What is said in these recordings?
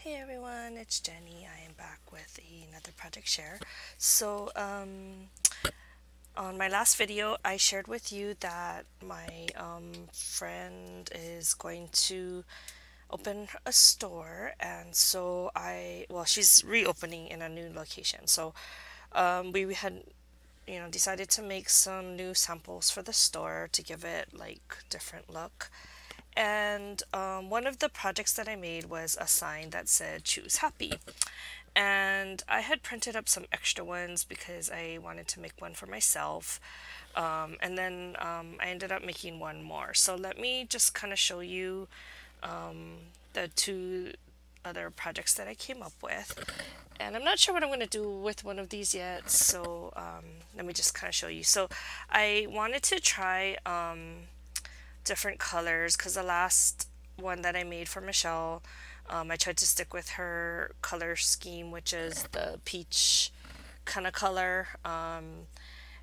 Hey everyone, it's Jenny. I am back with another project share. So, on my last video, I shared with you that my friend is going to open a store, and so she's reopening in a new location. So, we had decided to make some new samples for the store to give it like different look. And one of the projects that I made was a sign that said choose happy. And I had printed up some extra ones because I wanted to make one for myself. And then I ended up making one more. So let me just kind of show you the two other projects that I came up with. And I'm not sure what I'm going to do with one of these yet. So let me just kind of show you. So I wanted to try different colors because the last one that I made for Michelle, I tried to stick with her color scheme, which is the peach kind of color.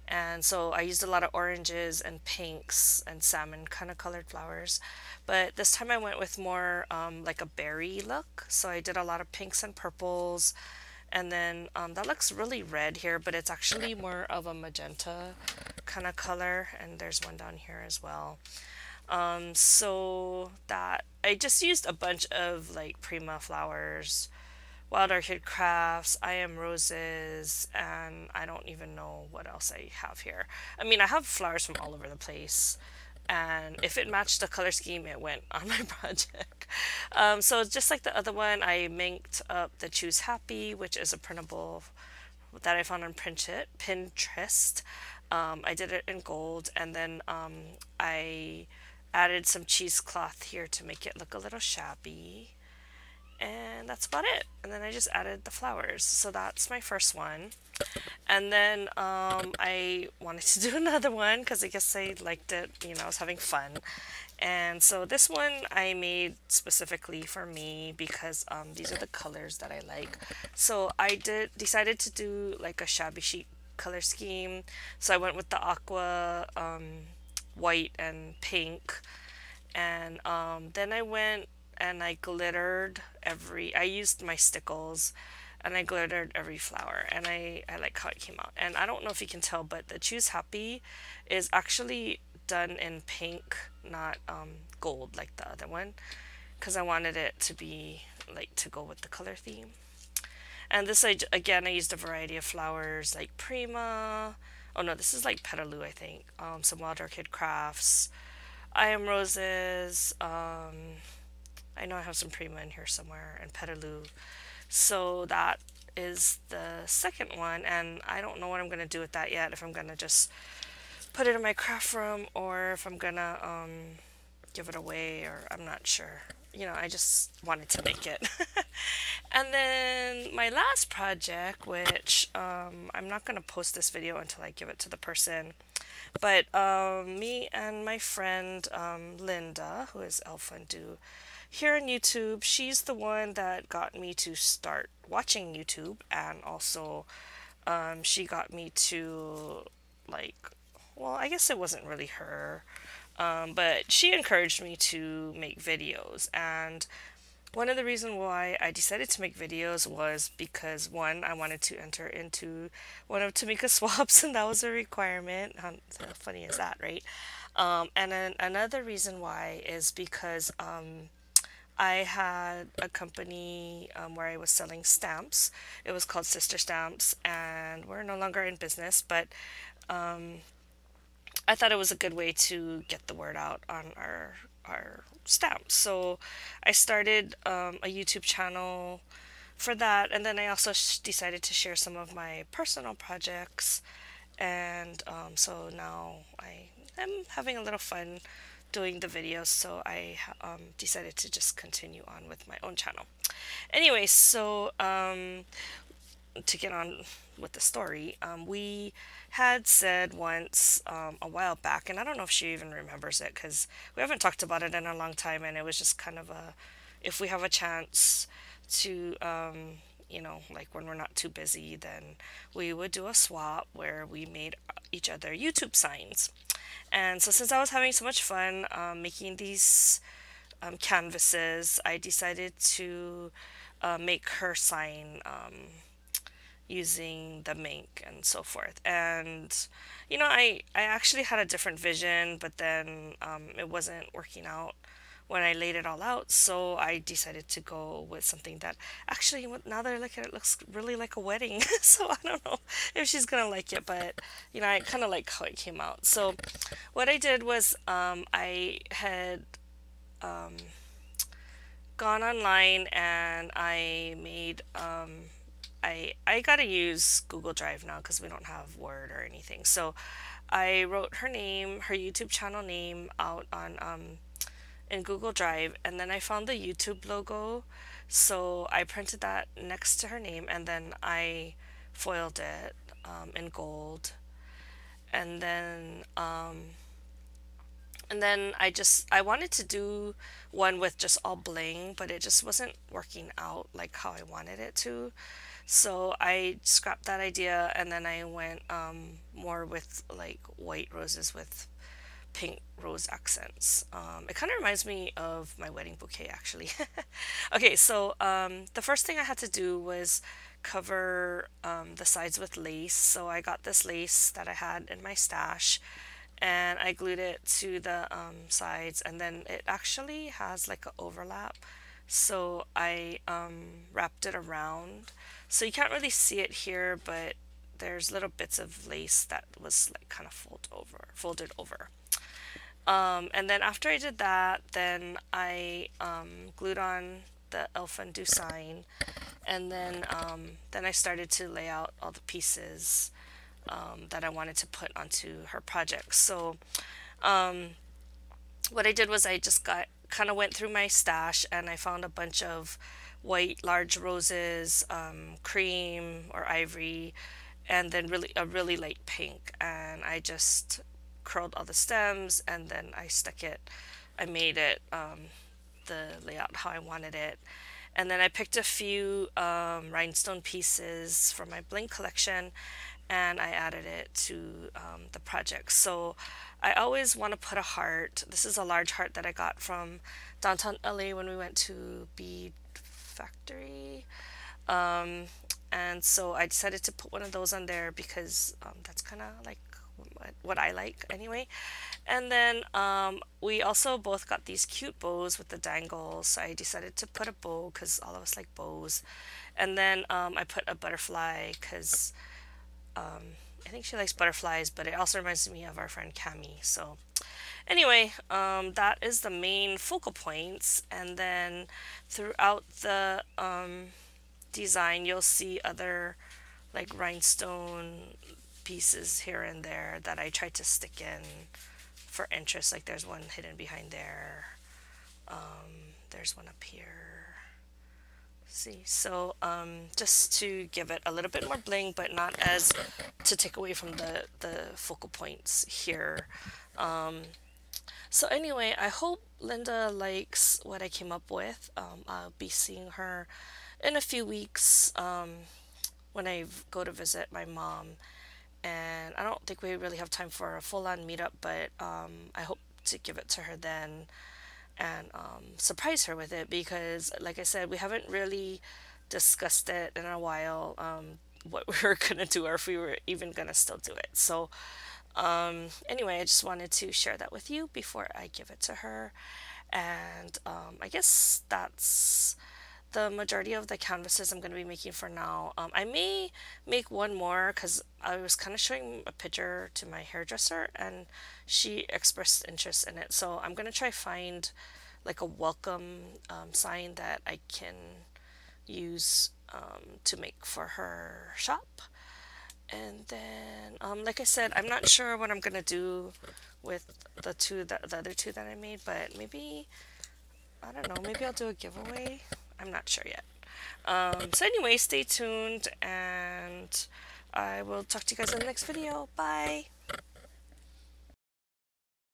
And so I used a lot of oranges and pinks and salmon kind of colored flowers. But this time I went with more like a berry look. So I did a lot of pinks and purples. And then that looks really red here, but it's actually more of a magenta kind of color. And there's one down here as well. So that I just used a bunch of like Prima flowers, Wild Orchid Crafts, I Am Roses, and I don't even know what else I have here. I mean, I have flowers from all over the place, and if it matched the color scheme, it went on my project. So just like the other one, I minked up the Choose Happy, which is a printable that I found on Pinterest. I did it in gold, and then I added some cheesecloth here to make it look a little shabby. And that's about it. And then I just added the flowers. So that's my first one. And then I wanted to do another one because I guess I liked it. I was having fun. And so this one I made specifically for me because these are the colors that I like. So I decided to do like a shabby chic color scheme. So I went with the aqua, white and pink. And then I went and I glittered I used my stickles and I glittered every flower, and I like how it came out. And I don't know if you can tell, but the Choose Happy is actually done in pink, not gold like the other one, because I wanted it to be like to go with the color theme. And this, again, I used a variety of flowers like Prima. Oh no, this is like Petaloo, I think. Some Wild Orchid Crafts, I Am Roses. I know I have some Prima in here somewhere, and Petaloo. So that is the second one, and I don't know what I'm going to do with that yet. If I'm going to just put it in my craft room or if I'm going to give it away, or I'm not sure. I just wanted to make it. And then my last project, which I'm not going to post this video until I give it to the person, but me and my friend Linda, who is Elf Undo here on YouTube, she's the one that got me to start watching YouTube, and also she got me to like, well, I guess it wasn't really her, but she encouraged me to make videos. And one of the reasons why I decided to make videos was because, one, I wanted to enter into one of Tamika's swaps, and that was a requirement. How funny is that, right? And then another reason why is because I had a company where I was selling stamps. It was called Sister Stamps, and we're no longer in business, but I thought it was a good way to get the word out on our stamps. So I started a YouTube channel for that, and then I also decided to share some of my personal projects, and so now I am having a little fun doing the videos, so I decided to just continue on with my own channel. Anyway, so to get on with the story, we had said once a while back, and I don't know if she even remembers it because we haven't talked about it in a long time, and it was just kind of if we have a chance to, like when we're not too busy, then we would do a swap where we made each other YouTube signs. And so since I was having so much fun making these canvases, I decided to make her sign using the Minc and so forth. And I actually had a different vision, but then it wasn't working out when I laid it all out. So I decided to go with something that actually, now that I look at it, looks really like a wedding. So I don't know if she's gonna like it, but I kind of like how it came out. So what I did was I had gone online and I made I gotta use Google Drive now because we don't have Word or anything. So I wrote her name, her YouTube channel name out on in Google Drive, and then I found the YouTube logo. So I printed that next to her name, and then I foiled it in gold, and then I wanted to do one with just all bling, but it just wasn't working out like how I wanted it to. So I scrapped that idea, and then I went more with like white roses with pink rose accents. It kind of reminds me of my wedding bouquet, actually. Okay, so the first thing I had to do was cover the sides with lace. So I got this lace that I had in my stash, and I glued it to the sides, and then it actually has like an overlap. So I wrapped it around. So you can't really see it here, but there's little bits of lace that was like kind of folded over. And then after I did that, then I glued on the elf undo sign, and then I started to lay out all the pieces that I wanted to put onto her project. So what I did was I just got kind of went through my stash and I found a bunch of white large roses, cream or ivory, and then a really light pink, and I just curled all the stems, and then I made it the layout how I wanted it. And then I picked a few rhinestone pieces from my bling collection, and I added it to the project. So I always want to put a heart. This is a large heart that I got from downtown LA when we went to Bead Factory. And so I decided to put one of those on there because that's kind of like what I like anyway. And then we also both got these cute bows with the dangles. So I decided to put a bow because all of us like bows. And then I put a butterfly because I think she likes butterflies, but it also reminds me of our friend Cami. So anyway, that is the main focal points. And then throughout the design, you'll see other like rhinestone pieces here and there that I tried to stick in for interest. Like there's one hidden behind there. There's one up here. See, so just to give it a little bit more bling, but not as to take away from the focal points here. So anyway, I hope Linda likes what I came up with. I'll be seeing her in a few weeks when I go to visit my mom, and I don't think we really have time for a full-on meetup, but I hope to give it to her then and surprise her with it, because like I said, we haven't really discussed it in a while, what we were gonna do or if we were even gonna still do it. So anyway, I just wanted to share that with you before I give it to her. And I guess that's the majority of the canvases I'm going to be making for now. I may make one more because I was kind of showing a picture to my hairdresser and she expressed interest in it. So I'm going to try find like a welcome sign that I can use to make for her shop. And then, like I said, I'm not sure what I'm going to do with the other two that I made, but maybe, I don't know, maybe I'll do a giveaway. I'm not sure yet. So anyway, stay tuned, and I will talk to you guys in the next video. Bye!